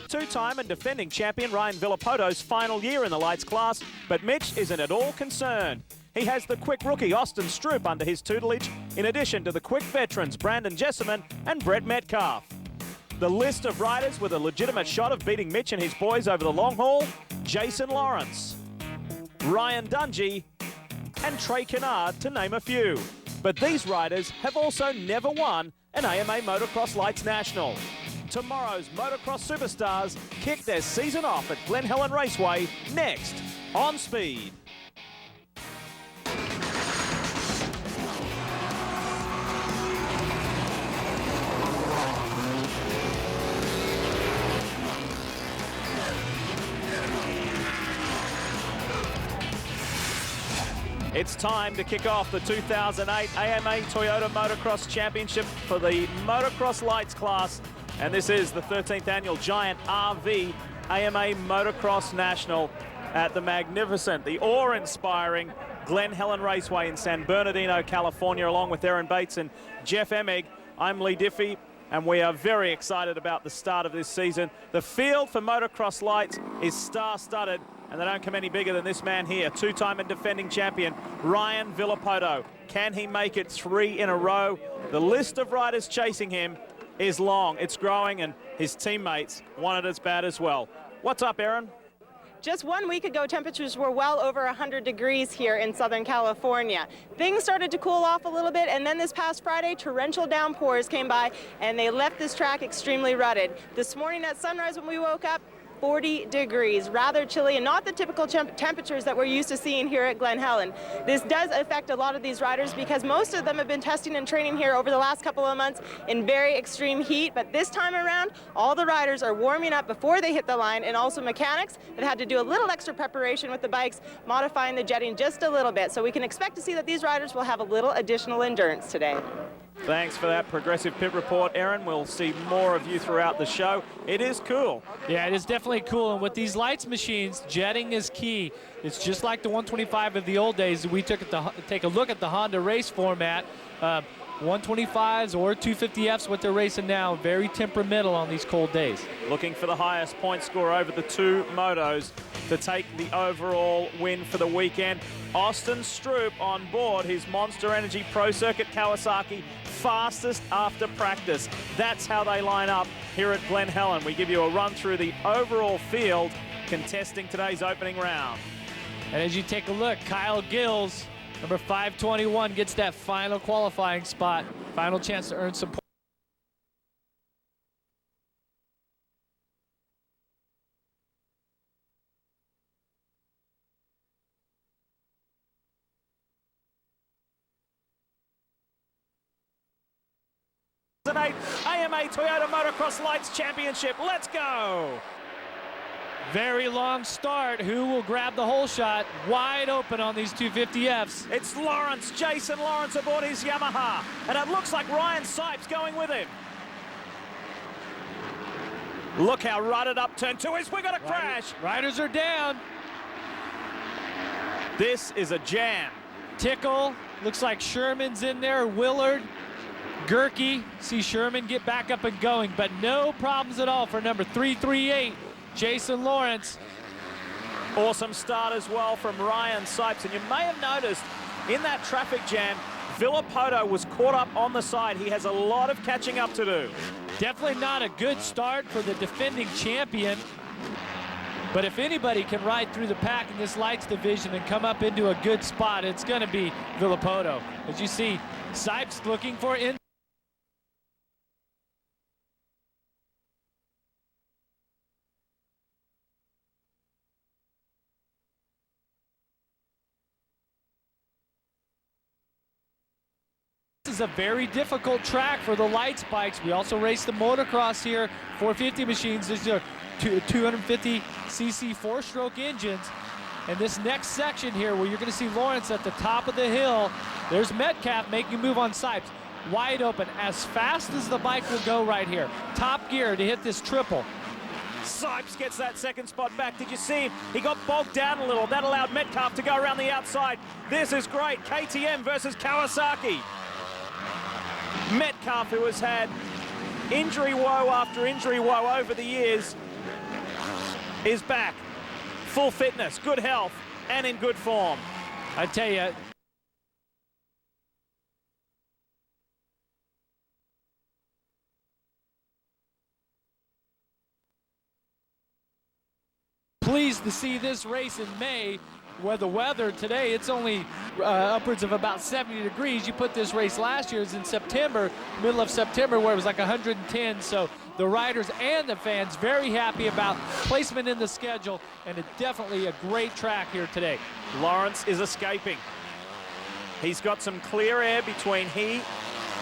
two-time and defending champion Ryan Villopoto's final year in the lights class, but Mitch isn't at all concerned. He has the quick rookie Austin Stroupe under his tutelage, in addition to the quick veterans Branden Jesseman and Metcalfe. The list of riders with a legitimate shot of beating Mitch and his boys over the long haul: Jason Lawrence, Ryan Dungey, and Trey Canard, to name a few. But these riders have also never won an AMA Motocross Lites National. Tomorrow's motocross superstars kick their season off at Glen Helen Raceway next on Speed. It's time to kick off the 2008 AMA Toyota Motocross Championship for the Motocross Lites class. And this is the 13th annual Giant RV AMA Motocross National at the magnificent, the awe-inspiring Glen Helen Raceway in San Bernardino, California, along with Aaron Bates and Jeff Emig. I'm Lee Diffie, and we are very excited about the start of this season. The field for Motocross Lites is star-studded, and they don't come any bigger than this man here, two-time and defending champion, Ryan Villopoto. Can he make it 3 in a row? The list of riders chasing him is long, it's growing, and his teammates want it as bad as well. What's up, Aaron? Just 1 week ago, temperatures were well over 100 degrees here in Southern California. Things started to cool off a little bit, and then this past Friday, torrential downpours came by, and they left this track extremely rutted. This morning at sunrise when we woke up, 40 degrees, rather chilly, and not the typical temperatures that we're used to seeing here at Glen Helen. This does affect a lot of these riders because most of them have been testing and training here over the last couple of months in very extreme heat, but this time around, all the riders are warming up before they hit the line, and also mechanics have had to do a little extra preparation with the bikes, modifying the jetting just a little bit. So we can expect to see that these riders will have a little additional endurance today. Thanks for that progressive pit report, Aaron. We'll see more of you throughout the show. It is cool. Yeah, it is definitely cool. And with these lights machines, jetting is key. It's just like the 125 of the old days. We take a look at the Honda race format. 125s or 250Fs, what they're racing now, very temperamental on these cold days. Looking for the highest point score over the two motos to take the overall win for the weekend. Austin Stroupe on board his Monster Energy Pro Circuit Kawasaki, fastest after practice. That's how they line up here at Glen Helen. We give you a run through the overall field contesting today's opening round. And as you take a look, Kyle Gills, number 521, gets that final qualifying spot, final chance to earn some points. AMA Toyota Motocross Lites Championship. Let's go! Very long start. Who will grab the hole shot? Wide open on these 250Fs. It's Lawrence, Jason Lawrence aboard his Yamaha. And it looks like Ryan Sipes going with him. Look how rutted up turn 2 is. We're going to crash. Riders are down. This is a jam. Tickle. Looks like Sherman's in there. Willard. Gerke. See Sherman get back up and going, but no problems at all for number 338. Jason Lawrence. Awesome start as well from Ryan Sipes. And you may have noticed in that traffic jam, Villopoto was caught up on the side. He has a lot of catching up to do. Definitely not a good start for the defending champion. But if anybody can ride through the pack in this lights division and come up into a good spot, it's going to be Villopoto. As you see, Sipes looking for in. This is a very difficult track for the lights bikes. We also race the motocross here, 450 machines. These are 250cc four-stroke engines. And this next section here where you're going to see Lawrence at the top of the hill, there's Metcalfe making a move on Sipes. Wide open, as fast as the bike will go right here. Top gear to hit this triple. Sipes gets that second spot back. Did you see him? He got bogged down a little. That allowed Metcalfe to go around the outside. This is great. KTM versus Kawasaki. Metcalfe, who has had injury woe after injury woe over the years, is back. Full fitness, good health, and in good form. I tell you, pleased to see this race in May, where the weather today, it's only upwards of about 70 degrees. You put this race last year, it was in September, middle of September, where it was like 110. So the riders and the fans very happy about placement in the schedule, and it's definitely a great track here today. Lawrence is escaping. He's got some clear air between he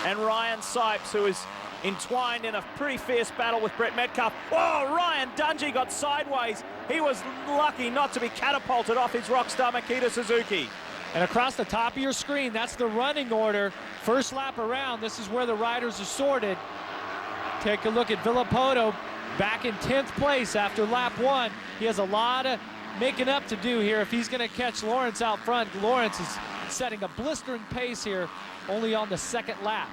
and Ryan Sipes, who is entwined in a pretty fierce battle with Brett Metcalfe. Oh, Ryan Dungey got sideways. He was lucky not to be catapulted off his rockstar Makita Suzuki. And across the top of your screen, that's the running order. First lap around, this is where the riders are sorted. Take a look at Villopoto back in 10th place after lap 1. He has a lot of making up to do here if he's going to catch Lawrence out front. Lawrence is setting a blistering pace here only on the second lap.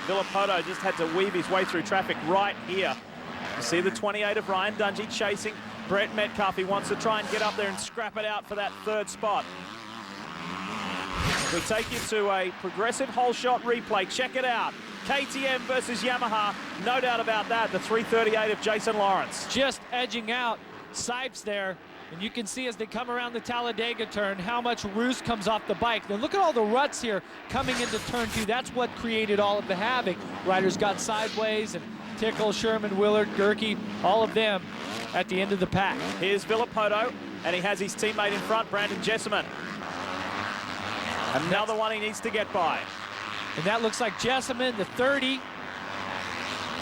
Villopoto just had to weave his way through traffic right here. You see the 28 of Ryan Dungey chasing Brett Metcalfe. He wants to try and get up there and scrap it out for that third spot. We take you to a progressive whole shot replay. Check it out. KTM versus Yamaha. No doubt about that. The 338 of Jason Lawrence. Just edging out Sipes there. And you can see as they come around the Talladega turn how much roost comes off the bike. Now look at all the ruts here coming into turn 2. That's what created all of the havoc. Riders got sideways, and Tickle, Sherman, Willard, Gerke, all of them at the end of the pack. Here's Villopoto, and he has his teammate in front, Branden Jesseman. Another one he needs to get by. And that looks like Jesseman, the 30.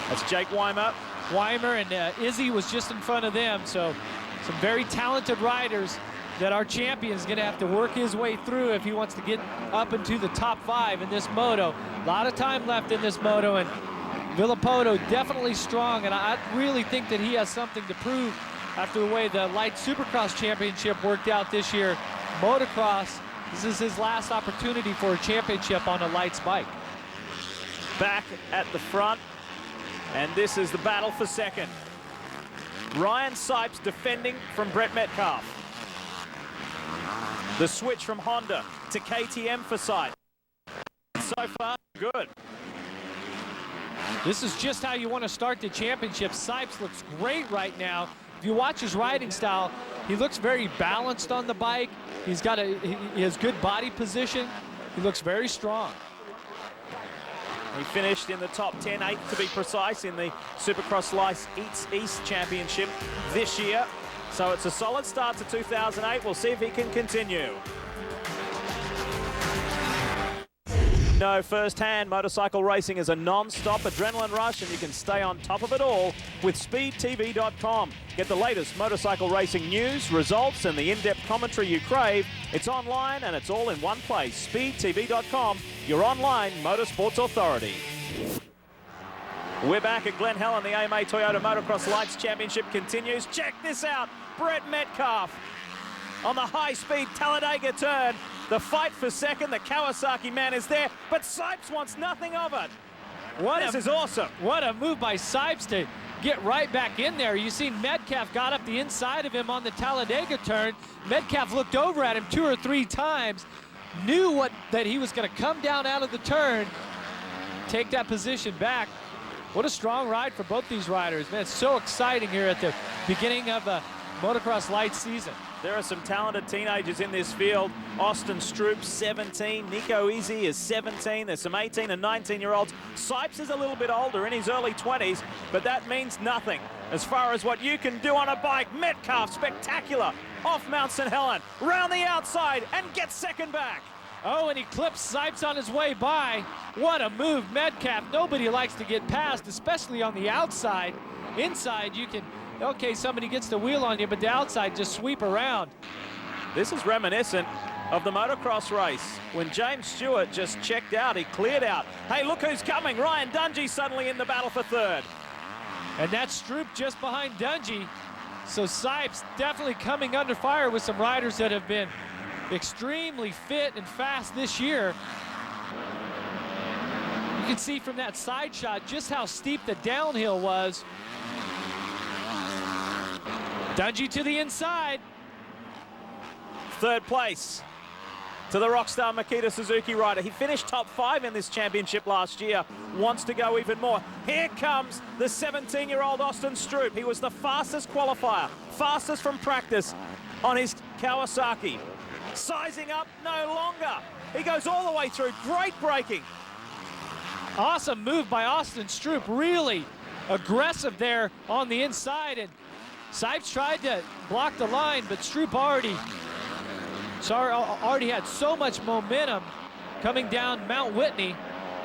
That's Jake Weimer. Weimer and Izzi was just in front of them, so some very talented riders that our champion is going to have to work his way through if he wants to get up into the top 5 in this moto. A lot of time left in this moto, and Villopoto definitely strong, and I really think that he has something to prove after the way the Lites Supercross Championship worked out this year. Motocross, this is his last opportunity for a championship on a Lites bike. Back at the front, and this is the battle for second. Ryan Sipes defending from Brett Metcalfe. The switch from Honda to KTM for Sipes. So far, good. This is just how you want to start the championship. Sipes looks great right now. If you watch his riding style, he looks very balanced on the bike. He has good body position. He looks very strong. He finished in the top 10, 8th to be precise, in the Supercross Lites East Championship this year. So it's a solid start to 2008. We'll see if he can continue. No, first-hand motorcycle racing is a non-stop adrenaline rush, and you can stay on top of it all with SpeedTV.com. Get the latest motorcycle racing news, results, and the in-depth commentary you crave. It's online, and it's all in one place. SpeedTV.com, your online motorsports authority. We're back at Glen Helen. The AMA Toyota Motocross Lites Championship continues. Check this out. Brett Metcalfe on the high-speed Talladega turn. The fight for second, the Kawasaki man is there, but Sipes wants nothing of it. This is awesome. What a move by Sipes to get right back in there. You see Metcalfe got up the inside of him on the Talladega turn. Metcalfe looked over at him 2 or 3 times, knew that he was going to come down out of the turn, take that position back. What a strong ride for both these riders. Man, it's so exciting here at the beginning of a Motocross Lites season. There are some talented teenagers in this field. Austin Stroupe, 17. Nico Izzi is 17. There's some 18 and 19-year-olds. Sipes is a little bit older, in his early 20s, but that means nothing as far as what you can do on a bike. Metcalfe, spectacular, off Mount St. Helen, round the outside, and gets second back. Oh, and he clips Sipes on his way by. What a move, Metcalfe. Nobody likes to get past, especially on the outside. Inside, you can, okay, somebody gets the wheel on you, but the outside just sweep around. This is reminiscent of the motocross race when James Stewart just checked out. He cleared out. Hey, look who's coming. Ryan Dungey suddenly in the battle for third. And that's Stroupe just behind Dungey. So Sipes definitely coming under fire with some riders that have been extremely fit and fast this year. You can see from that side shot just how steep the downhill was. Dungey to the inside. Third place to the Rockstar Makita Suzuki rider. He finished top 5 in this championship last year. Wants to go even more. Here comes the 17-year-old Austin Stroupe. He was the fastest qualifier, fastest from practice on his Kawasaki. Sizing up no longer. He goes all the way through. Great braking. Awesome move by Austin Stroupe. Really aggressive there on the inside. And Sipes tried to block the line, but Stroupe already had so much momentum coming down Mount Whitney.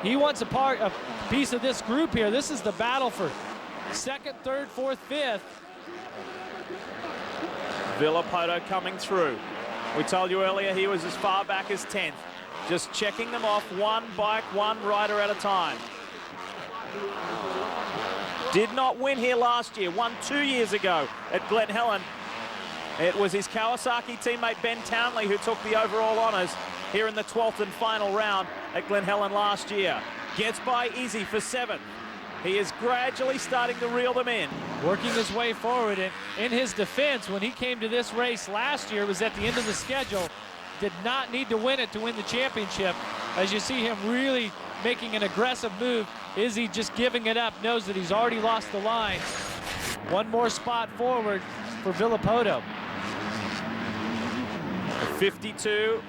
He wants a piece of this group here. This is the battle for second, third, fourth, fifth. Villopoto coming through. We told you earlier he was as far back as 10th. Just checking them off, one bike, one rider at a time. Did not win here last year, won 2 years ago at Glen Helen. It was his Kawasaki teammate Ben Townley who took the overall honours here in the 12th and final round at Glen Helen last year. Gets by Izzi for 7th. He is gradually starting to reel them in. Working his way forward, and in his defense, when he came to this race last year, it was at the end of the schedule. Did not need to win it to win the championship. As you see him really making an aggressive move, Izzi just giving it up, knows that he's already lost the line. One more spot forward for Villopoto. 52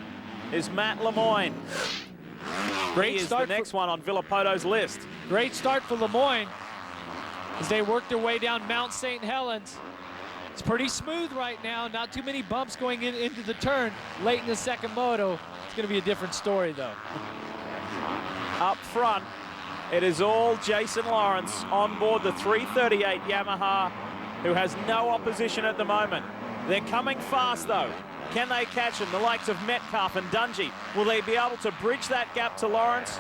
is Matt Lemoyne. Great he is start the next one on Villopoto's list. Great start for Lemoyne as they work their way down Mount St. Helens. It's pretty smooth right now, not too many bumps going into the turn late in the second moto. It's going to be a different story though. Up front, it is all Jason Lawrence on board the 338 Yamaha, who has no opposition at the moment. They're coming fast though. Can they catch him? The likes of Metcalfe and Dungey. Will they be able to bridge that gap to Lawrence?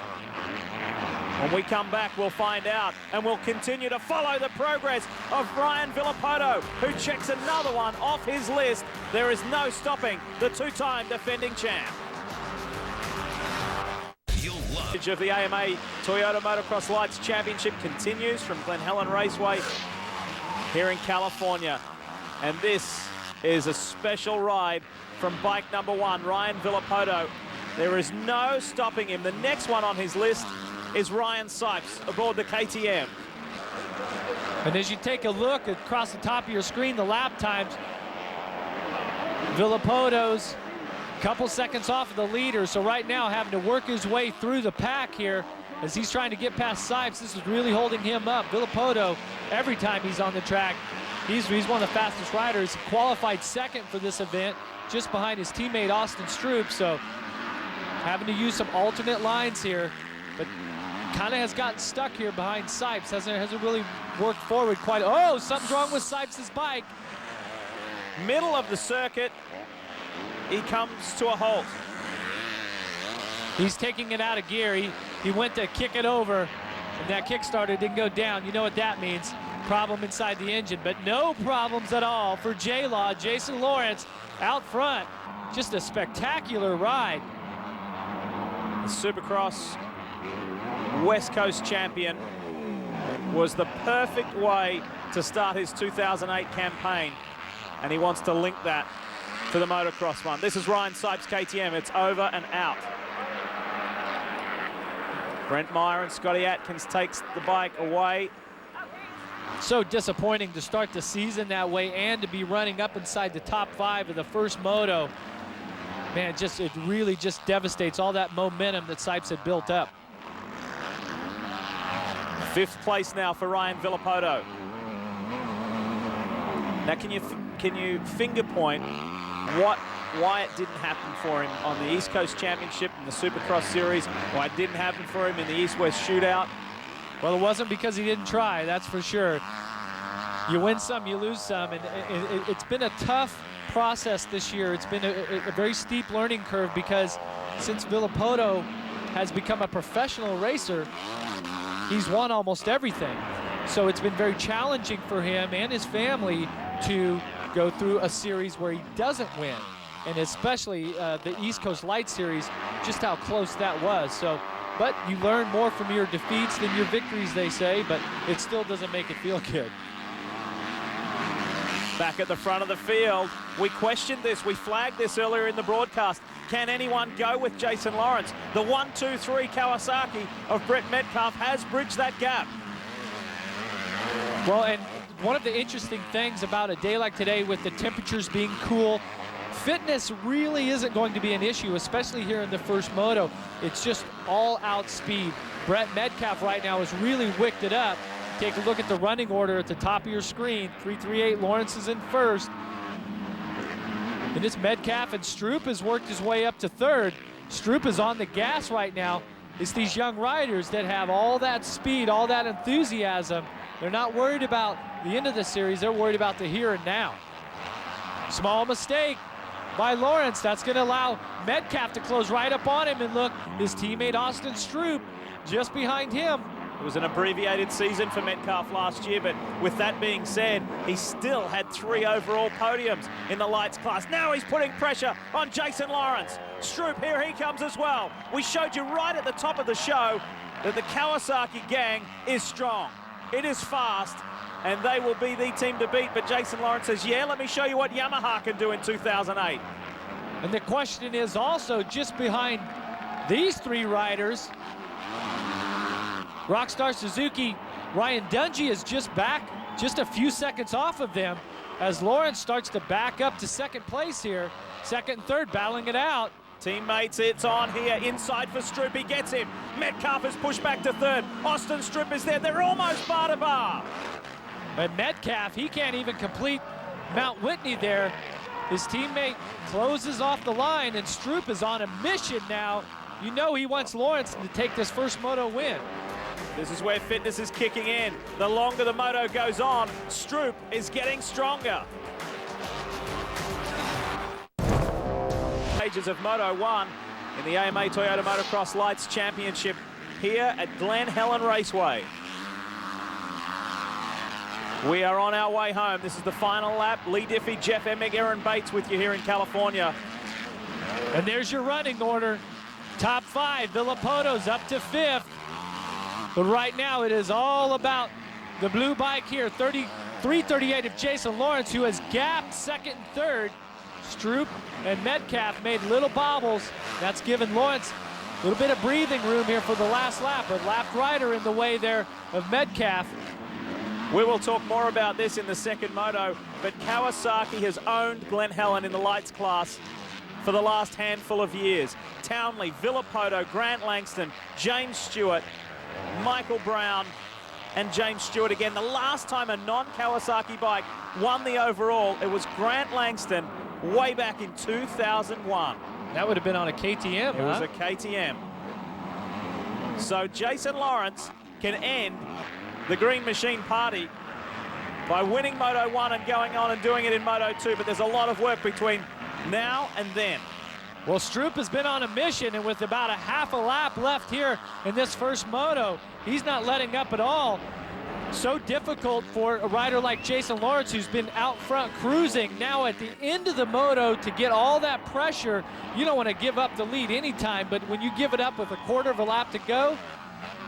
When we come back, we'll find out, and we'll continue to follow the progress of Ryan Villopoto, who checks another one off his list. There is no stopping the two-time defending champ. Of the AMA Toyota Motocross Lites Championship continues from Glen Helen Raceway here in California. And this is a special ride from bike number 1, Ryan Villopoto. There is no stopping him. The next one on his list is Ryan Sipes aboard the KTM. And as you take a look across the top of your screen, the lap times, Villopoto's a couple seconds off of the leader, so right now having to work his way through the pack here as he's trying to get past Sipes. This is really holding him up. Villopoto, every time he's on the track, he's one of the fastest riders. Qualified second for this event, just behind his teammate Austin Stroupe, so having to use some alternate lines here, but kind of has gotten stuck here behind Sipes. Hasn't really worked forward quite. Oh, something's wrong with Sipes' bike. Middle of the circuit, he comes to a halt. He's taking it out of gear. He went to kick it over, and that Kickstarter didn't go down. You know what that means. Problem inside the engine, but no problems at all for J-Law. Jason Lawrence out front. Just a spectacular ride. The Supercross West Coast champion was the perfect way to start his 2008 campaign, and he wants to link that to the motocross one. This is Ryan Sipes' KTM. It's over and out. Brent Meyer and Scotty Atkins takes the bike away. So disappointing to start the season that way and to be running up inside the top 5 of the first moto. Man, it really just devastates all that momentum that Sipes had built up. 5th place now for Ryan Villopoto. Now, can you finger point why it didn't happen for him on the East Coast Championship and the Supercross Series? Why it didn't happen for him in the East-West Shootout? Well, it wasn't because he didn't try, that's for sure. You win some, you lose some, and it's been a tough process this year. It's been a very steep learning curve because since Villopoto has become a professional racer, he's won almost everything. So it's been very challenging for him and his family to go through a series where he doesn't win. And especially the East Coast Light Series, just how close that was. So, but you learn more from your defeats than your victories, they say, but it still doesn't make it feel good. back at the front of the field. We questioned this, we flagged this earlier in the broadcast. Can anyone go with Jason Lawrence? The 1-2-3 Kawasaki of Brett Metcalfe has bridged that gap. Well, and one of the interesting things about a day like today with the temperatures being cool, fitness really isn't going to be an issue, especially here in the first moto. It's just all-out speed. Brett Metcalfe right now has really wicked it up. Take a look at the running order at the top of your screen. 338 Lawrence is in first. And it's Metcalfe, and Stroupe has worked his way up to third. Stroupe is on the gas right now. It's these young riders that have all that speed, all that enthusiasm. They're not worried about the end of the series. They're worried about the here and now. Small mistake by Lawrence. That's going to allow Metcalfe to close right up on him. And look, his teammate Austin Stroupe just behind him. It was an abbreviated season for Metcalfe last year, but with that being said, he still had 3 overall podiums in the lights class. Now he's putting pressure on Jason Lawrence. Stroupe, here he comes as well. We showed you right at the top of the show that the Kawasaki gang is strong. It is fast, and they will be the team to beat. But Jason Lawrence says, yeah, let me show you what Yamaha can do in 2008. And the question is also just behind these 3 riders, Rockstar Suzuki, Ryan Dungey is just back, just a few seconds off of them as Lawrence starts to back up to second place here. Second and third battling it out. Teammates, it's on here, inside for Stroupe, he gets him. Metcalfe is pushed back to third. Austin Stroupe is there, they're almost bar to bar. But Metcalfe, he can't even complete Mount Whitney there. His teammate closes off the line, and Stroupe is on a mission now. You know he wants Lawrence to take this first moto win. This is where fitness is kicking in. The longer the moto goes on, Stroupe is getting stronger. Pages of Moto 1 in the AMA Toyota Motocross Lites Championship here at Glen Helen Raceway. We are on our way home. This is the final lap. Lee Diffie, Jeff Emig, Aaron Bates with you here in California. And there's your running order. Top 5, Villopoto's up to 5th. But right now it is all about the blue bike here. 338 of Jason Lawrence, who has gapped second and third. Stroupe and Metcalfe made little bobbles. That's given Lawrence a little bit of breathing room here for the last lap. A lapped rider in the way there of Metcalfe. We will talk more about this in the second moto, but Kawasaki has owned Glen Helen in the lights class for the last handful of years. Townley, Villopoto, Grant Langston, James Stewart, Michael Brown, and James Stewart again. The last time a non-Kawasaki bike won the overall, it was Grant Langston way back in 2001. That would have been on a KTM, It was a KTM. So Jason Lawrence can end the Green Machine party by winning Moto 1 and going on and doing it in Moto 2, but there's a lot of work between now and then. Well, Stroupe has been on a mission, and with about a half a lap left here in this first moto, he's not letting up at all. So difficult for a rider like Jason Lawrence, who's been out front cruising. Now at the end of the moto, to get all that pressure, you don't want to give up the lead anytime, but when you give it up with a quarter of a lap to go,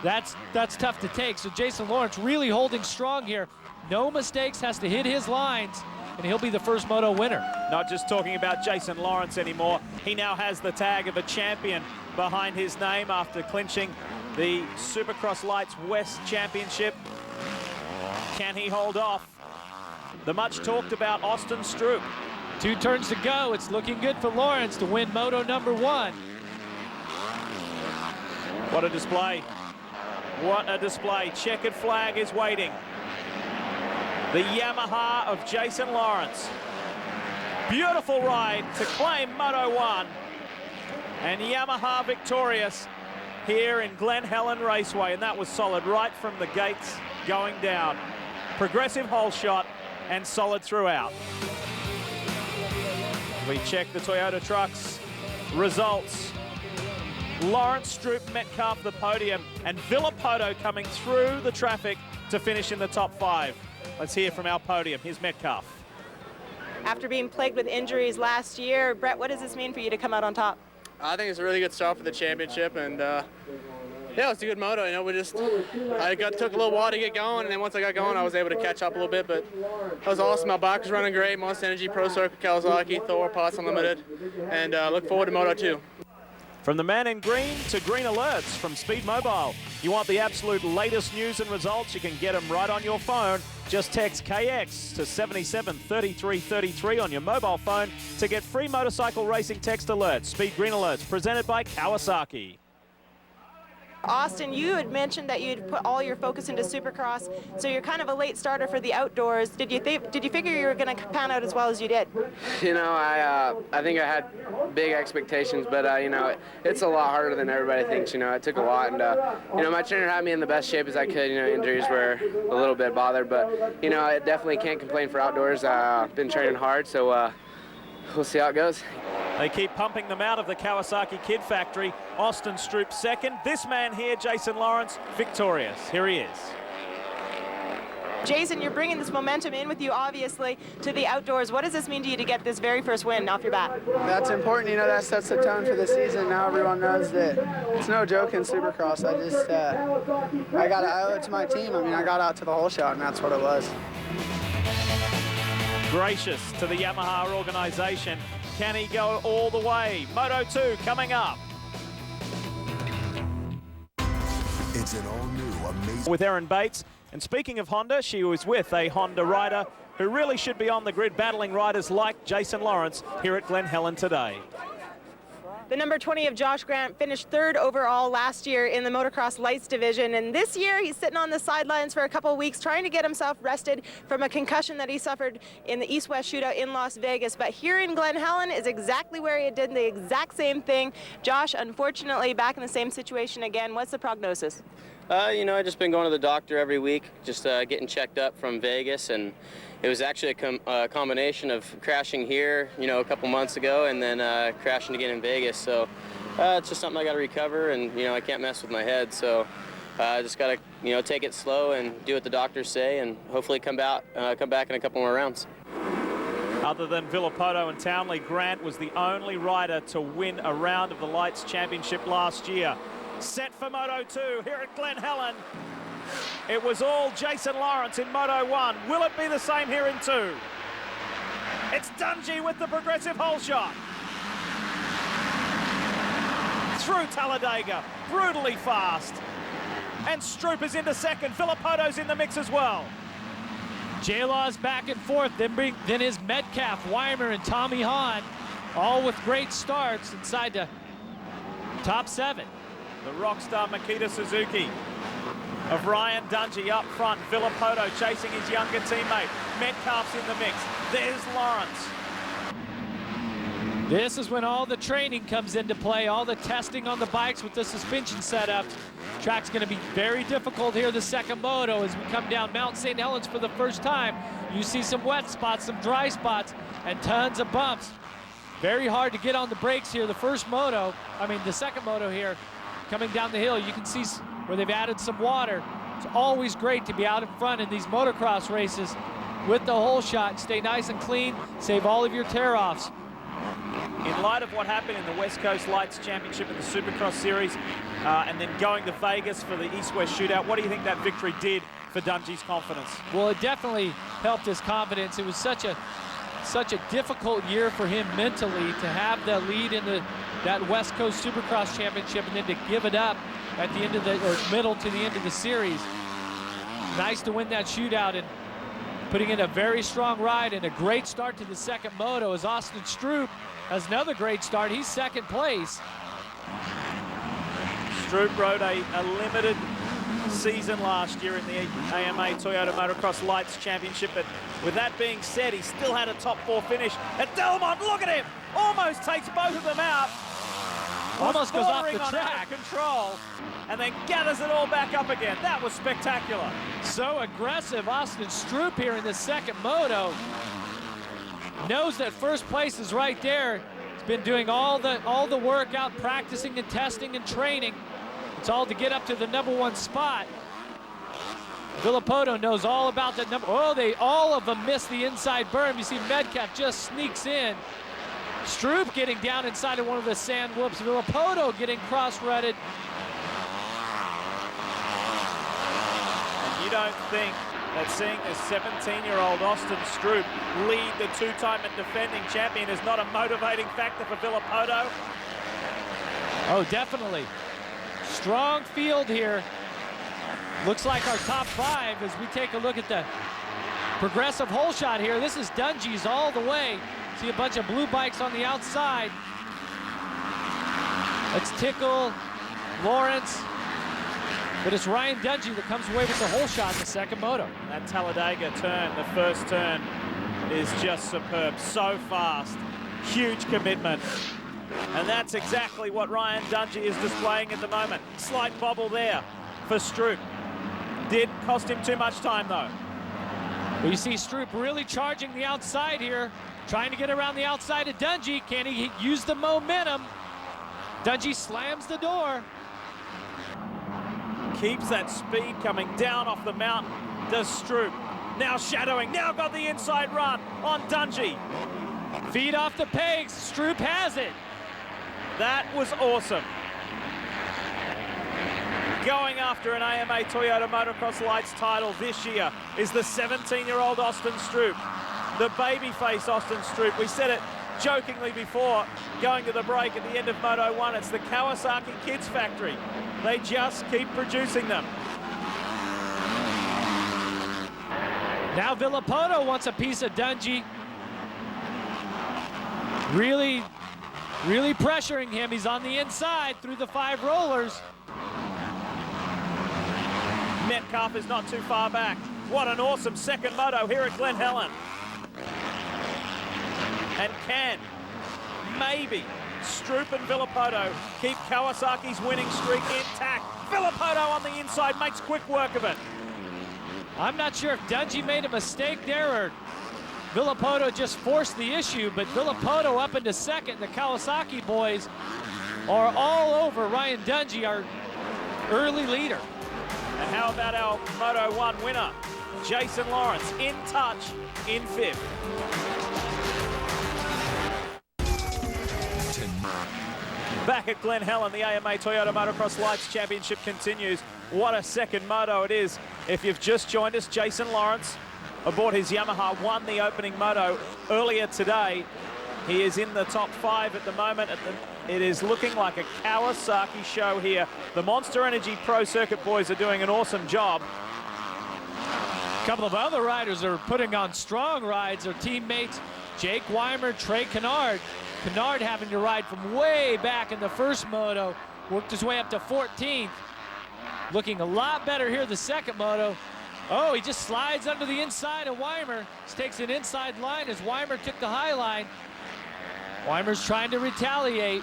that's tough to take. So Jason Lawrence really holding strong here. No mistakes, has to hit his lines, and he'll be the first moto winner. Not just talking about Jason Lawrence anymore. He now has the tag of a champion behind his name after clinching the Supercross Lites West Championship. Can he hold off the much talked about Austin Stroupe? 2 turns to go. It's looking good for Lawrence to win moto number 1. What a display. What a display. Checkered flag is waiting. The Yamaha of Jason Lawrence. Beautiful ride to claim Moto 1. And Yamaha victorious here in Glen Helen Raceway. And that was solid right from the gates going down. Progressive hole shot and solid throughout. We check the Toyota Trucks results. Lawrence, Stroupe, Metcalfe, the podium, and Villopoto coming through the traffic to finish in the top 5. Let's hear from our podium. Here's Metcalfe. After being plagued with injuries last year, Brett, what does this mean for you to come out on top? I think it's a really good start for the championship, and Yeah, it's a good moto. You know, took a little while to get going, and then once I got going, I was able to catch up a little bit. But that was awesome. My bike was running great. Monster Energy, Pro Circuit, Kawasaki, Thor, Pots Unlimited, and look forward to Moto 2. From the man in green to green alerts from Speed Mobile. You want the absolute latest news and results? You can get them right on your phone. Just text KX to 773333 on your mobile phone to get free motorcycle racing text alerts. Speed Green Alerts, presented by Kawasaki. Austin, you had mentioned that you'd put all your focus into Supercross, so you're kind of a late starter for the outdoors. Did you figure you were going to pan out as well as you did? You know, I think I had big expectations, but you know, it's a lot harder than everybody thinks. You know, it took a lot, and you know, my trainer had me in the best shape as I could. You know, injuries were a little bit bothered, but you know, I definitely can't complain for outdoors. Been training hard, so we'll see how it goes. They keep pumping them out of the Kawasaki Kid Factory. Austin Stroupe second. This man here, Jason Lawrence, victorious. Here he is. Jason, you're bringing this momentum in with you, obviously, to the outdoors. What does this mean to you to get this very first win off your bat? That's important. You know, that sets the tone for the season. Now everyone knows that it's no joke in Supercross. I owe it to my team. I mean, I got out to the whole shot, and that's what it was. Gracious to the Yamaha organization. Can he go all the way? Moto 2 coming up. It's an all-new, amazing... With Erin Bates. And speaking of Honda, she was with a Honda rider who really should be on the grid battling riders like Jason Lawrence here at Glen Helen today. The number 20 of Josh Grant finished third overall last year in the Motocross Lites division, and this year he's sitting on the sidelines for a couple of weeks trying to get himself rested from a concussion that he suffered in the East-West shootout in Las Vegas. But here in Glen Helen is exactly where he did the exact same thing. Josh, unfortunately, back in the same situation again. What's the prognosis? You know, I've just been going to the doctor every week, just getting checked up from Vegas, and it was actually a combination of crashing here, you know, a couple months ago, and then crashing again in Vegas. So it's just something I got to recover, and you know, I can't mess with my head. So I just got to, you know, take it slow and do what the doctors say, and hopefully come back in a couple more rounds. Other than Villopoto and Townley, Grant was the only rider to win a round of the Lites Championship last year. Set for Moto 2 here at Glen Helen. It was all Jason Lawrence in Moto 1. Will it be the same here in 2? It's Dungey with the progressive hole shot. Through Talladega, brutally fast. And Stroupe is into second. Villopoto's in the mix as well. J-Law's back and forth. Then is Metcalfe, Weimer, and Tommy Hahn, all with great starts inside the top 7. The rockstar Makita Suzuki of Ryan Dungey up front. Villopoto chasing his younger teammate. Metcalfe's in the mix. There's Lawrence. This is when all the training comes into play, all the testing on the bikes with the suspension setup. Track's going to be very difficult here the second moto as we come down Mount St. Helens for the first time. You see some wet spots, some dry spots, and tons of bumps. Very hard to get on the brakes here. The second moto here, coming down the hill, you can see where they've added some water. It's always great to be out in front in these motocross races with the hole shot. Stay nice and clean, save all of your tear-offs. In light of what happened in the West Coast Lites Championship in the Supercross Series, and then going to Vegas for the East-West shootout, what do you think that victory did for Dungey's confidence? Well, it definitely helped his confidence. It was such a difficult year for him mentally to have the lead in that West Coast Supercross Championship and then to give it up at the end of middle to the end of the series. Nice to win that shootout and putting in a very strong ride and a great start to the second moto as Austin Stroupe has another great start. He's second place. Stroupe rode a limited season last year in the AMA Toyota Motocross Lites Championship, but with that being said, he still had a top 4 finish at Delmont. Look at him, almost takes both of them out. Almost goes off the track. Control, and then gathers it all back up again. That was spectacular. So aggressive, Austin Stroupe here in the second moto. Knows that first place is right there. He's been doing all the work out, practicing and testing and training. It's all to get up to the #1 spot. Villopoto knows all about that number. Oh, all of them miss the inside berm. You see Metcalfe just sneaks in. Stroupe getting down inside of one of the sand whoops. Villopoto getting cross-rutted. don't think that seeing this 17-year-old Austin Stroupe lead the two-time and defending champion is not a motivating factor for Villopoto? Oh, definitely. Strong field here. Looks like our top 5 as we take a look at the progressive hole shot here. This is Dungey's all the way. See a bunch of blue bikes on the outside. That's Tickle, Lawrence. But it's Ryan Dungey that comes away with the hole shot in the second moto. That Talladega turn, the first turn, is just superb. So fast. Huge commitment. And that's exactly what Ryan Dungey is displaying at the moment. Slight bobble there for Stroupe. Did cost him too much time, though. Well, you see Stroupe really charging the outside here, trying to get around the outside of Dungey. Can he use the momentum? Dungey slams the door. Keeps that speed coming down off the mountain. Does Stroupe. Now shadowing, now got the inside run on Dungey. Feet off the pegs, Stroupe has it. That was awesome. Going after an AMA Toyota Motocross Lites title this year is the 17-year-old Austin Stroupe, the babyface Austin Stroupe. We said it jokingly before going to the break at the end of Moto 1. It's the Kawasaki Kids Factory. They just keep producing them. Now Villopoto wants a piece of Dungey. Really pressuring him. He's on the inside through the 5 rollers. Metcalfe is not too far back. What an awesome second moto here at Glen Helen. And can, maybe, Stroupe and Villopoto keep Kawasaki's winning streak intact. Villopoto on the inside makes quick work of it. I'm not sure if Dungey made a mistake there or Villopoto just forced the issue, but Villopoto up into second. The Kawasaki boys are all over Ryan Dungey, our early leader. And how about our Moto 1 winner, Jason Lawrence, in touch in 5th. Back at Glen Helen, the AMA Toyota Motocross Lites Championship continues. What a second moto it is. If you've just joined us, Jason Lawrence aboard his Yamaha won the opening moto earlier today. He is in the top 5 at the moment. It is looking like a Kawasaki show here. The Monster Energy Pro Circuit boys are doing an awesome job. A couple of other riders are putting on strong rides. Their teammates, Jake Weimer, Trey Canard. Canard having to ride from way back in the first moto, worked his way up to 14th. Looking a lot better here the second moto. Oh, he just slides under the inside of Weimer. Just takes an inside line as Weimer took the high line. Weimer's trying to retaliate.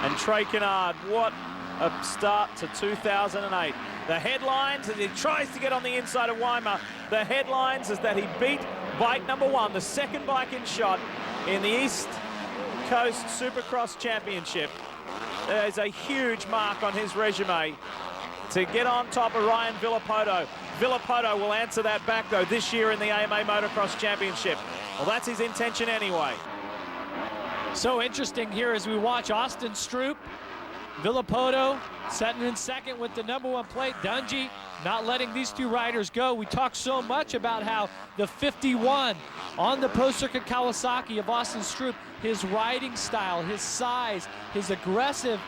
And Trey Canard, what a start to 2008. The headlines as he tries to get on the inside of Weimer. The headlines is that he beat bike number 1, the second bike in shot in the East Coast Supercross Championship. There's a huge mark on his resume to get on top of Ryan Villopoto. Villopoto will answer that back, though, this year in the AMA Motocross Championship. Well, that's his intention anyway. So interesting here as we watch Austin Stroupe, Villopoto setting in second with the number 1 plate. Dungey not letting these 2 riders go. We talked so much about how the 51 on the Pro Circuit Kawasaki of Austin Stroupe, his riding style, his size, his aggressive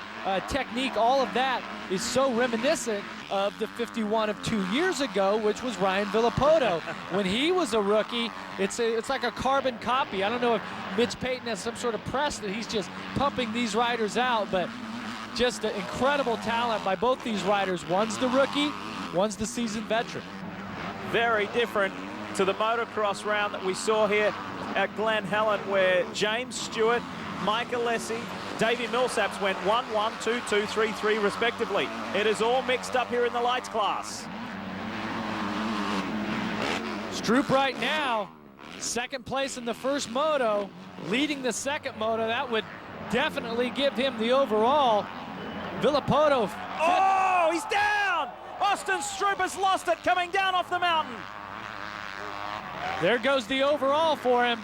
technique, all of that is so reminiscent of the 51 of 2 years ago, which was Ryan Villopoto. When he was a rookie, it's like a carbon copy. I don't know if Mitch Payton has some sort of press that he's just pumping these riders out, but just an incredible talent by both these riders. One's the rookie, one's the seasoned veteran. Very different to the motocross round that we saw here at Glen Helen, where James Stewart, Mike Alessi, Davey Millsaps went 1-1, 2-2, 3-3 respectively. It is all mixed up here in the lights class. Stroupe right now, second place in the first moto, leading the second moto. That would definitely give him the overall. Villopoto. Oh, he's down! Austin Stroupe has lost it coming down off the mountain. There goes the overall for him.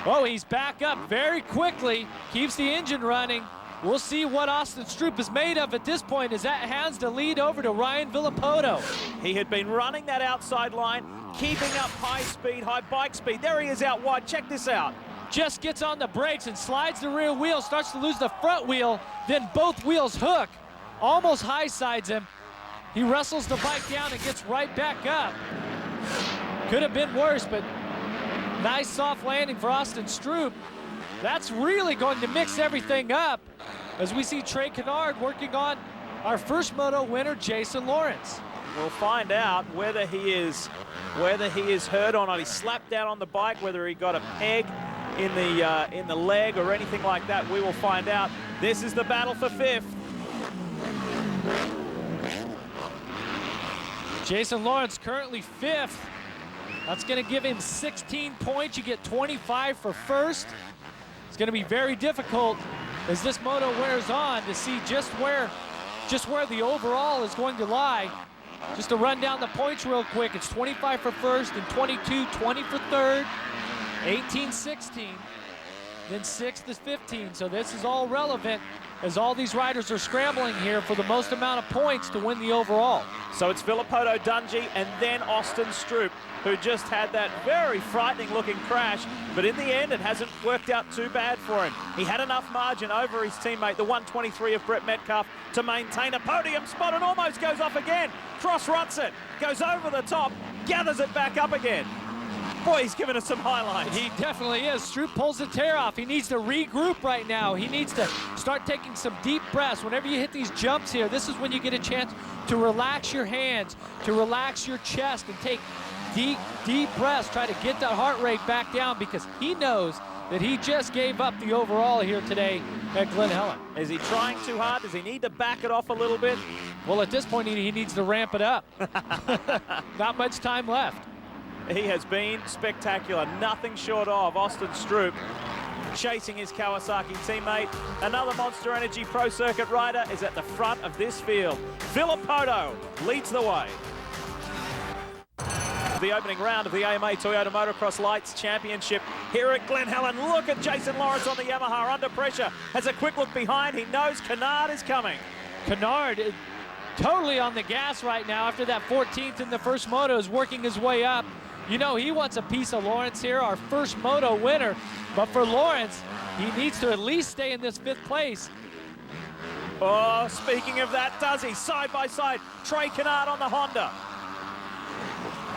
Oh, he's back up very quickly, keeps the engine running, we'll see what Austin Stroupe is made of at this point as that hands the lead over to Ryan Villopoto. He had been running that outside line, keeping up high speed, high bike speed. There he is out wide. Check this out. Just gets on the brakes and slides the rear wheel, starts to lose the front wheel, then both wheels hook, almost high sides him. He wrestles the bike down and gets right back up. Could have been worse, but nice soft landing for Austin Stroupe. That's really going to mix everything up as we see Trey Canard working on our first moto winner, Jason Lawrence. We'll find out whether he is hurt or not. He slapped down on the bike, whether he got a peg in the leg or anything like that. We will find out. This is the battle for 5th. Jason Lawrence currently 5th. That's going to give him 16 points. You get 25 for first. It's going to be very difficult as this moto wears on to see just where the overall is going to lie. Just to run down the points real quick, it's 25 for first and 22-20 for third, 18-16, then 6th is 15. So this is all relevant as all these riders are scrambling here for the most amount of points to win the overall. So it's Villopoto, Dungey, and then Austin Stroupe, who just had that very frightening looking crash, but in the end it hasn't worked out too bad for him. He had enough margin over his teammate, the 123 of Brett Metcalfe, to maintain a podium spot and almost goes off again. Cross-runs it, goes over the top, gathers it back up again. Boy, he's given us some highlights. He definitely is. Stroupe pulls the tear off. He needs to regroup right now. He needs to start taking some deep breaths. Whenever you hit these jumps here, this is when you get a chance to relax your hands, to relax your chest, and take deep breaths. Try to get that heart rate back down because he knows that he just gave up the overall here today at Glen Helen. Is he trying too hard? Does he need to back it off a little bit? Well, at this point, he needs to ramp it up. Not much time left. He has been spectacular, nothing short of Austin Stroupe chasing his Kawasaki teammate. Another Monster Energy Pro Circuit rider is at the front of this field. Villopoto leads the way. The opening round of the AMA Toyota Motocross Lites Championship here at Glen Helen. Look at Jason Lawrence on the Yamaha under pressure. Has a quick look behind. He knows Canard is coming. Canard is totally on the gas right now after that 14th in the first moto, is working his way up. You know, he wants a piece of Lawrence here, our first moto winner. But for Lawrence, he needs to at least stay in this 5th place. Oh, speaking of that, does he? Side by side, Trey Canard on the Honda.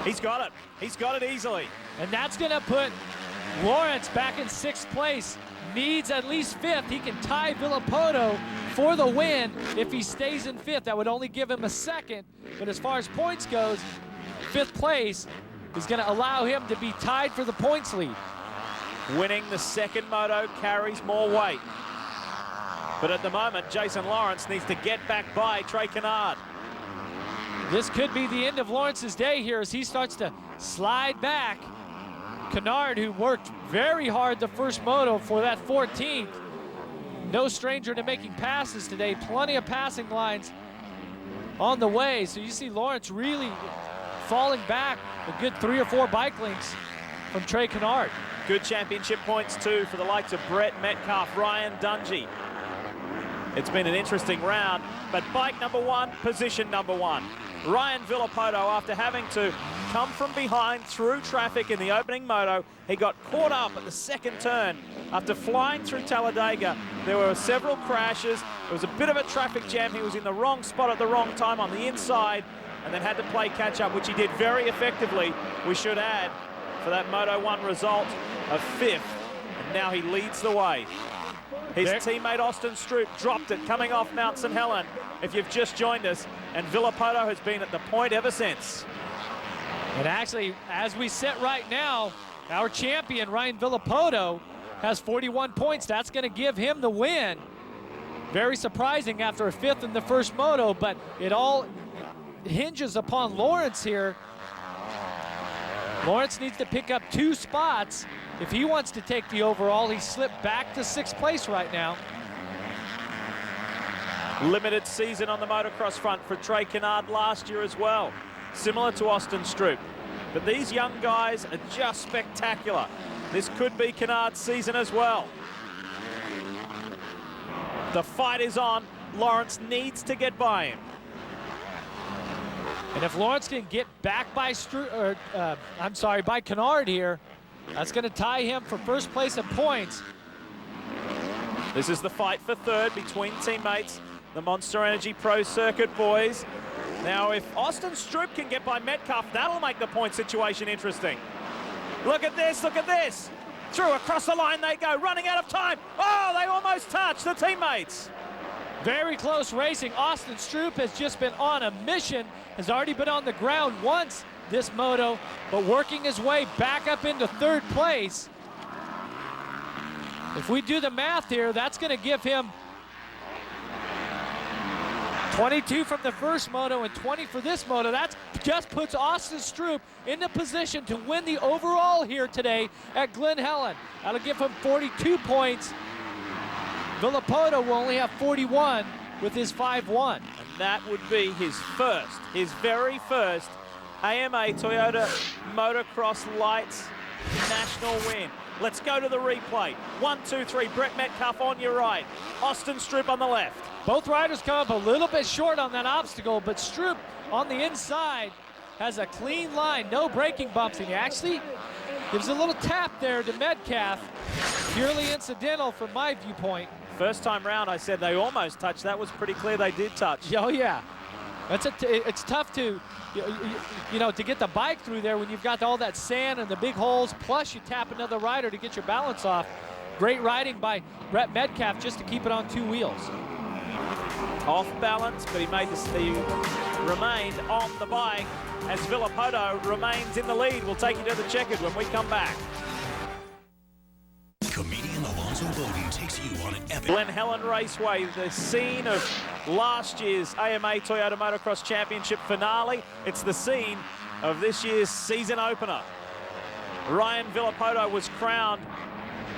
He's got it. He's got it easily. And that's going to put Lawrence back in 6th place. Needs at least 5th. He can tie Villopoto for the win if he stays in 5th. That would only give him a 2nd. But as far as points goes, 5th place is going to allow him to be tied for the points lead. Winning the 2nd moto carries more weight. But at the moment, Jason Lawrence needs to get back by Trey Canard. This could be the end of Lawrence's day here as he starts to slide back. Canard, who worked very hard the first moto for that 14th, no stranger to making passes today. Plenty of passing lines on the way. So you see Lawrence really falling back a good 3 or 4 bike links from Trey Canard. Good championship points too for the likes of Brett Metcalfe, Ryan Dungey. It's been an interesting round, but bike number 1, position number 1. Ryan Villopoto, after having to come from behind through traffic in the opening moto, he got caught up at the 2nd turn. After flying through Talladega, there were several crashes. There was a bit of a traffic jam. He was in the wrong spot at the wrong time on the inside, and then had to play catch up, which he did very effectively, we should add, for that Moto 1 result of 5th. And now he leads the way. His teammate Austin Stroupe dropped it coming off Mount St. Helen, if you've just joined us, and Villopoto has been at the point ever since. And actually, as we sit right now, our champion, Ryan Villopoto, has 41 points. That's going to give him the win. Very surprising after a 5th in the first moto, but it all hinges upon Lawrence here. Lawrence needs to pick up 2 spots if he wants to take the overall. He slipped back to 6th place right now. Limited season on the motocross front for Trey Canard last year as well, similar to Austin Stroupe. But these young guys are just spectacular. This could be Canard's season as well. The fight is on. Lawrence needs to get by him. And if Lawrence can get back by by Canard here, that's going to tie him for first place in points. This is the fight for third between teammates, the Monster Energy Pro Circuit boys. Now, if Austin Stroupe can get by Metcalfe, that'll make the point situation interesting. Look at this, look at this. Through across the line they go, running out of time. Oh, they almost touched the teammates. Very close racing. Austin Stroupe has just been on a mission, has already been on the ground once this moto, but working his way back up into third place. If we do the math here, that's going to give him 22 from the first moto and 20 for this moto. That just puts Austin Stroupe in the position to win the overall here today at Glen Helen. That'll give him 42 points. Villopoto will only have 41 with his 5-1. And that would be his very first AMA Toyota Motocross Lites national win. Let's go to the replay. 1, 2, 3, Brett Metcalfe on your right, Austin Stroupe on the left. Both riders come up a little bit short on that obstacle, but Stroupe on the inside has a clean line, no braking bumps, and he actually gives a little tap there to Metcalfe. Purely incidental from my viewpoint. First time round I said they almost touched. That was pretty clear they did touch. Oh yeah, it's tough to to get the bike through there when you've got all that sand and the big holes, plus you tap another rider to get your balance off. Great riding by Brett Metcalfe just to keep it on two wheels. Off balance, but he remained on the bike as Villopoto remains in the lead. We'll take you to the checkered when we come back. Comedian Alonzo Bowden takes you on an epic Glen Helen Raceway, the scene of last year's AMA Toyota Motocross Championship finale. It's the scene of this year's season opener. Ryan Villopoto was crowned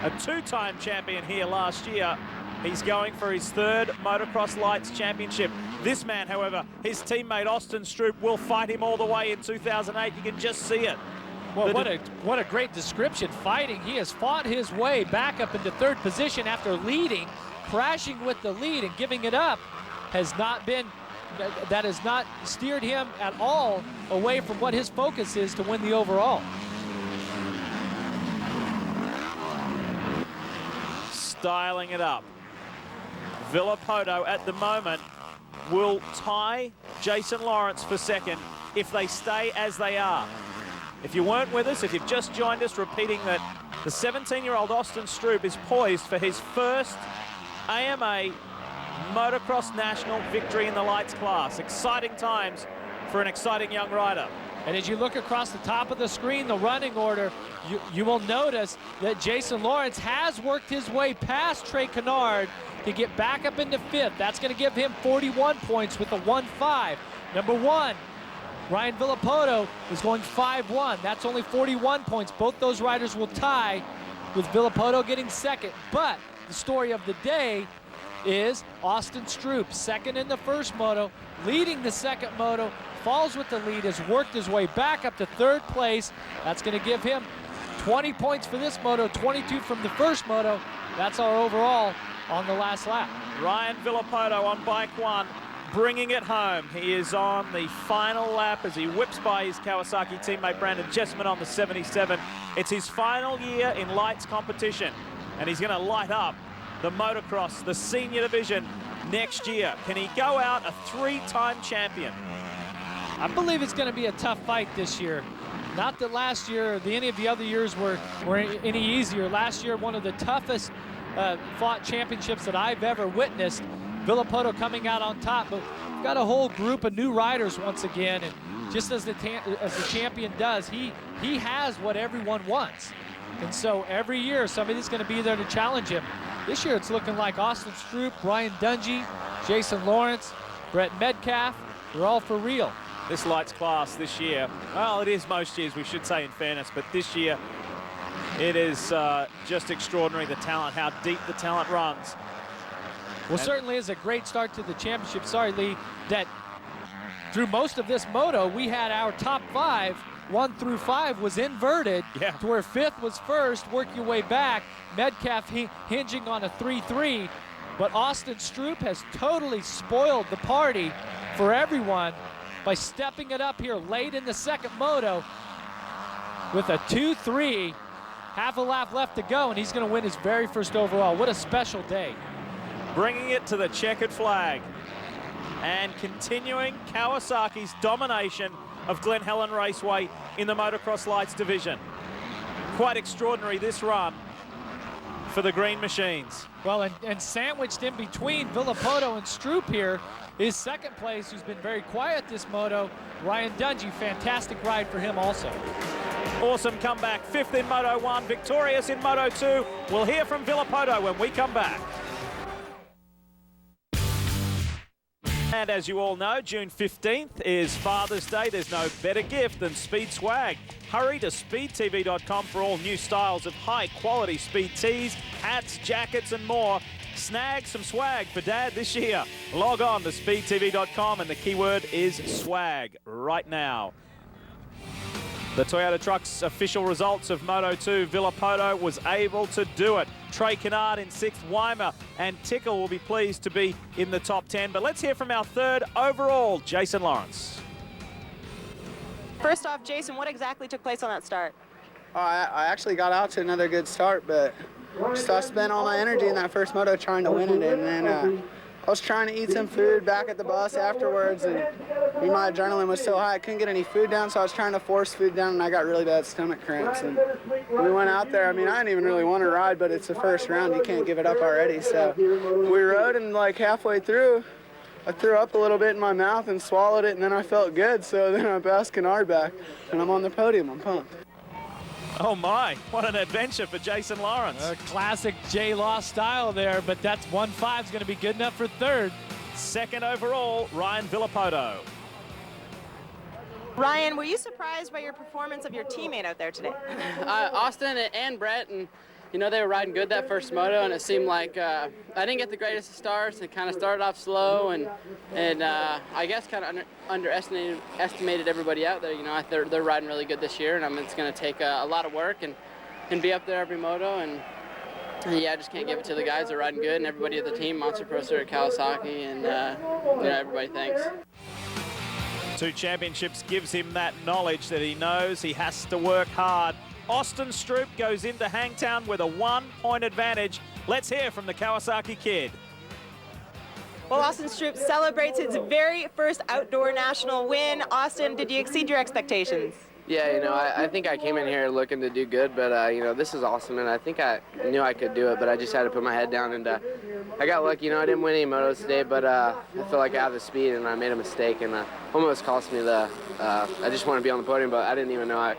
a two-time champion here last year. He's going for his third Motocross Lites Championship. This man, however, his teammate Austin Stroupe will fight him all the way in 2008. You can just see it. Well, what a great description. Fighting, he has fought his way back up into third position after leading, crashing with the lead and giving it up has not steered him at all away from what his focus is to win the overall. Styling it up. Villopoto at the moment will tie Jason Lawrence for second if they stay as they are. If you weren't with us, if you've just joined us, repeating that the 17-year-old Austin Stroupe is poised for his first AMA Motocross National victory in the lights class. Exciting times for an exciting young rider. And as you look across the top of the screen, the running order, you will notice that Jason Lawrence has worked his way past Trey Canard to get back up into fifth. That's going to give him 41 points with a 1-5. Number one, Ryan Villopoto is going 5-1. That's only 41 points. Both those riders will tie, with Villopoto getting second. But the story of the day is Austin Stroupe, second in the first moto, leading the second moto, falls with the lead, has worked his way back up to third place. That's going to give him 20 points for this moto, 22 from the first moto. That's our overall on the last lap. Ryan Villopoto on bike one, bringing it home. He is on the final lap as he whips by his Kawasaki teammate Branden Jesseman on the 77. It's his final year in lights competition, and he's going to light up the motocross, the senior division next year. Can he go out a three-time champion? I believe it's going to be a tough fight this year. Not that last year or any of the other years were any easier. Last year, one of the toughest fought championships that I've ever witnessed. Villopoto coming out on top, but we've got a whole group of new riders once again, and just as the champion does, he has what everyone wants. And so every year somebody's going to be there to challenge him. This year it's looking like Austin Stroupe, Ryan Dungey, Jason Lawrence, Brett Metcalfe, they're all for real. This lights class this year, well, it is most years, we should say in fairness, but this year it is just extraordinary, the talent, how deep the talent runs. Well, certainly is a great start to the championship. Sorry, Lee, that through most of this moto, we had our top 5, 1 through 5 was inverted to where 5th was first, work your way back. Metcalfe hinging on a 3-3. But Austin Stroupe has totally spoiled the party for everyone by stepping it up here late in the second moto with a 2-3, half a lap left to go, and he's going to win his very first overall. What a special day. Bringing it to the checkered flag and continuing Kawasaki's domination of Glen Helen Raceway in the Motocross Lites division. Quite extraordinary this run for the green machines. Well, and sandwiched in between Villopoto and Stroupe here is second place, who's been very quiet this moto, Ryan Dungey. Fantastic ride for him also. Awesome comeback, 5th in Moto 1, victorious in Moto 2. We'll hear from Villopoto when we come back. And as you all know, June 15th is Father's Day. There's no better gift than Speed Swag. Hurry to speedtv.com for all new styles of high-quality speed tees, hats, jackets, and more. Snag some swag for Dad this year. Log on to speedtv.com and the keyword is swag right now. The Toyota Trucks official results of Moto 2, Villopoto was able to do it. Trey Canard in 6th, Weimer and Tickle will be pleased to be in the top 10. But let's hear from our 3rd overall, Jason Lawrence. First off, Jason, what exactly took place on that start? I actually got out to another good start, but just I spent all my energy in that first moto trying to win it, and then I was trying to eat some food back at the bus afterwards, and my adrenaline was so high I couldn't get any food down, so I was trying to force food down, and I got really bad stomach cramps. And we went out there. I mean, I didn't even really want to ride, but it's the first round. You can't give it up already. So we rode, and like halfway through, I threw up a little bit in my mouth and swallowed it, and then I felt good. So then I passed Canard back, and I'm on the podium. I'm pumped. Oh my, what an adventure for Jason Lawrence. A classic J-Law style there, but that's 1.5 is going to be good enough for 3rd. 2nd overall, Ryan Villopoto. Ryan, were you surprised by your performance of your teammate out there today? Austin and Brett, and you know, they were riding good that first moto, and it seemed like I didn't get the greatest of starts. It kind of started off slow, and I guess kind of underestimated everybody out there. You know, they're riding really good this year, and I mean, it's going to take a lot of work and be up there every moto, and yeah, I just can't give it to the guys. They're riding good, and everybody at the team, Monster Pro Circuit, Kawasaki, and you know, everybody, thanks. 2 championships gives him that knowledge that he knows he has to work hard. Austin Stroupe goes into Hangtown with a 1-point advantage. Let's hear from the Kawasaki kid. Well, Austin Stroupe celebrates his very first outdoor national win. Austin, did you exceed your expectations? Yeah, you know, I think I came in here looking to do good, but, you know, this is awesome, and I think I knew I could do it, but I just had to put my head down, and I got lucky. You know, I didn't win any motos today, but I feel like I have the speed, and I made a mistake, and almost cost me the, I just wanted to be on the podium, but I didn't even know I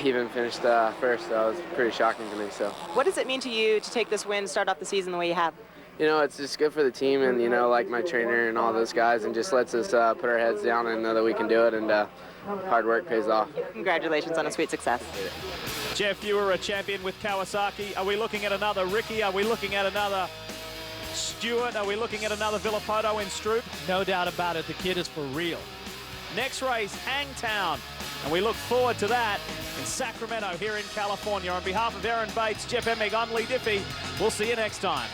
even finished first, so it was pretty shocking to me. So, what does it mean to you to take this win, start off the season the way you have? You know, it's just good for the team, and you know, like my trainer and all those guys, and just lets us put our heads down and know that we can do it, and hard work pays off. Congratulations on a sweet success. Jeff, you were a champion with Kawasaki. Are we looking at another Ricky? Are we looking at another Stewart? Are we looking at another Villopoto and Stroupe? No doubt about it, the kid is for real. Next race, Hangtown. And we look forward to that in Sacramento here in California. On behalf of Aaron Bates, Jeff Emig, I'm Lee Diffie. We'll see you next time.